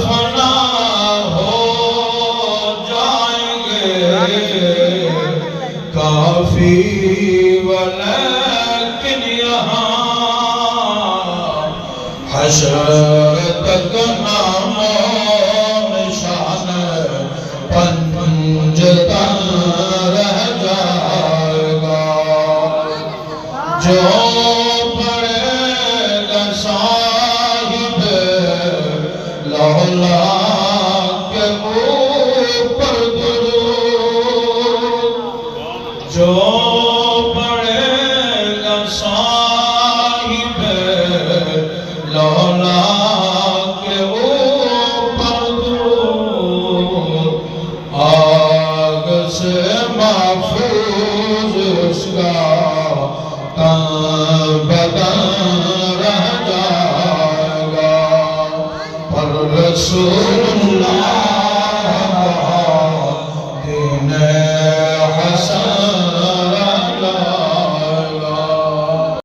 فنا ہو جائیں گے کافی ولیکن یہاں حشر تک نام و نشان پنجتن رہ جائے گا جو پڑھے گا صاحب لولا کے اوپر درود جو پڑھے گا صاحب لولا کے اوپر درود آگ سے محفوظ اس کا تن بدن رہ جائے گا پر رسول